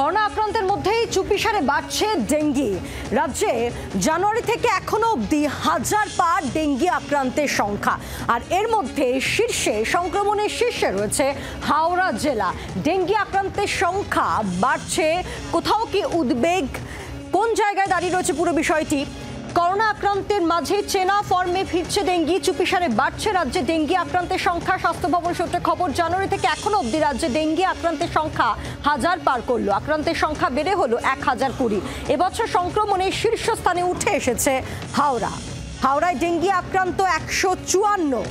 Corona আক্রান্তের মধ্যেই চুপিসারে বাড়ছে ডেঙ্গি। রাজ্যে জানুয়ারি থেকে এখনো অবধি 1000 পার ডেঙ্গি আক্রান্তের সংখ্যা, আর এর মধ্যে সংক্রমণের শীর্ষে রয়েছে হাওড়া জেলা। ডেঙ্গি আক্রান্তের সংখ্যা বাড়ছে, কোথাও কি উদ্বেগ, কোন জায়গায় দাঁড়িয়ে রয়েছে পুরো বিষয়টি? করোনা আক্রান্তের মাঝে চেনা ফর্মে ফিরছে ডেঙ্গি, চুপিসারে বাড়ছে রাজ্যে ডেঙ্গি আক্রান্তের সংখ্যা। স্বাস্থ্য ভবন সূত্রে খবর, জানুয়ারি থেকে এখনো অবধি রাজ্যে ডেঙ্গি আক্রান্তের সংখ্যা 1000 পার করলো। আক্রান্তের সংখ্যা বেড়ে হলো 1020। এবছর সংক্রমণের শীর্ষস্থানে উঠে এসেছে হাওড়ায় ডেঙ্গি আক্রান্ত 154।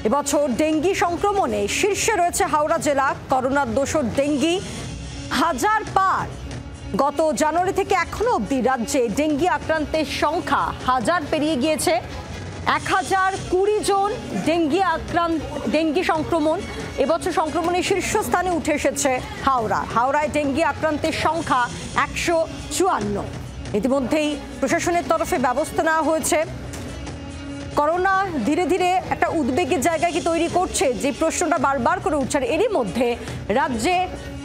এবছর ডেঙ্গি সংক্রমণে শীর্ষে রয়েছে হাওড়া জেলা। করোনার দোসর ডেঙ্গি 1000 পার। গত জানুয়ারি থেকে এখনো অবধি রাজ্যে ডেঙ্গি আক্রান্তের সংখ্যা 1000 পেরিয়ে গিয়েছে। 1020 জন ডেঙ্গি সংক্রমণ। এবছর সংক্রমণের শীর্ষস্থানে উঠে এসেছে হাওড়ায় ডেঙ্গি আক্রান্তের সংখ্যা 154। ইতিমধ্যেই প্রশাসনের তরফে ব্যবস্থা নেওয়া হয়েছে। করোনা ধীরে ধীরে একটা উদ্বেগের জায়গা কি তৈরি করছে, যে প্রশ্নটা বারবার করে উঠছে। এরই মধ্যে রাজ্যে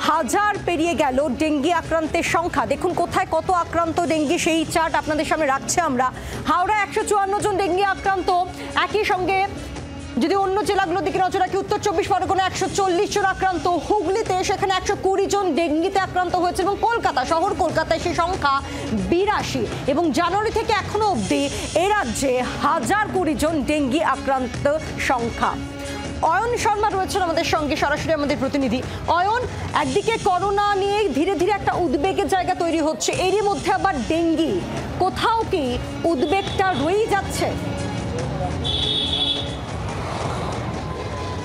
1000 পেরিয়ে গেল ডেঙ্গি আক্রান্তের সংখ্যা। দেখুন কোথায় কত আক্রান্ত ডেঙ্গি, সেই চার্ট আপনাদের সামনে রাখছে আমরা। হাওড়ায় 154 জন ডেঙ্গি আক্রান্ত। একই সঙ্গে যদি অন্য জেলাগুলোর দিকে নজর রাখি, উত্তর 24 পরগনা 140 জন আক্রান্ত, হুগলিতে সেখানে 120 জন ডেঙ্গিতে আক্রান্ত হয়েছে, এবং কলকাতায় সেই সংখ্যা 82। এবং জানুয়ারি থেকে এখনো অবধি এ রাজ্যে 1020 জন ডেঙ্গি আক্রান্ত সংখ্যা। অয়ন শর্মা রয়েছেন আমাদের সঙ্গে সরাসরি, আমাদের প্রতিনিধি। অয়ন, একদিকে করোনা নিয়ে ধীরে ধীরে একটা উদ্বেগের জায়গা তৈরি হচ্ছে, এরই মধ্যে আবার ডেঙ্গি, কোথাও কি উদ্বেগটা রয়েই যাচ্ছে?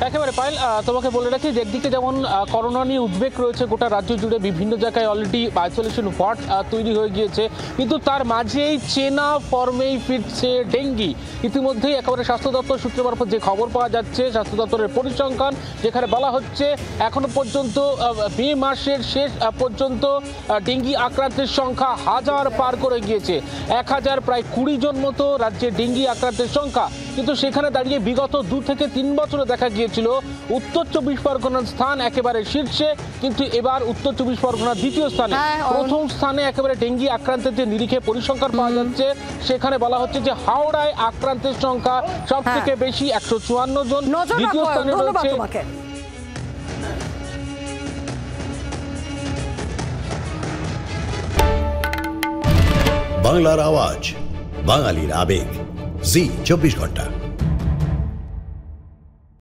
একেবারে পায়েল, তোমাকে বলে রাখি যে একদিকে যেমন করোনা নিয়ে উদ্বেগ রয়েছে গোটা রাজ্য জুড়ে, বিভিন্ন জায়গায় অলরেডি আইসোলেশন ওয়ার্ড তৈরি হয়ে গিয়েছে, কিন্তু তার মাঝেই চেনা ফর্মেই ফিরছে ডেঙ্গি। ইতিমধ্যেই একেবারে স্বাস্থ্য দপ্তর সূত্র মারফত যে খবর পাওয়া যাচ্ছে, স্বাস্থ্য দপ্তরের পরিসংখ্যান, যেখানে বলা হচ্ছে এখনো পর্যন্ত মে মাসের শেষ পর্যন্ত ডেঙ্গি আক্রান্তের সংখ্যা 1000 পার করে গিয়েছে। 1000 প্রায় 20 জন মতো রাজ্যে ডেঙ্গি আক্রান্তের সংখ্যা। কিন্তু সেখানে দাঁড়িয়ে বিগত 2 থেকে 3 বছরে দেখা গিয়েছিল উত্তর 24 পরগনার স্থান একেবারে শীর্ষে, কিন্তু এবার উত্তর 24 পরগনার দ্বিতীয় স্থানে। প্রথম স্থানে একেবারে ডেঙ্গি আক্রান্তের যে নিরিখে পরিসংখ্যান পাওয়া যাচ্ছে, সেখানে বলা হচ্ছে যে হাওড়ায় আক্রান্তের সংখ্যা সব থেকে বেশি 154 জন। দ্বিতীয় স্থানে রয়েছে বাংলার আওয়াজ, বাঙালির আবেগ, জি 24 ঘন্টা।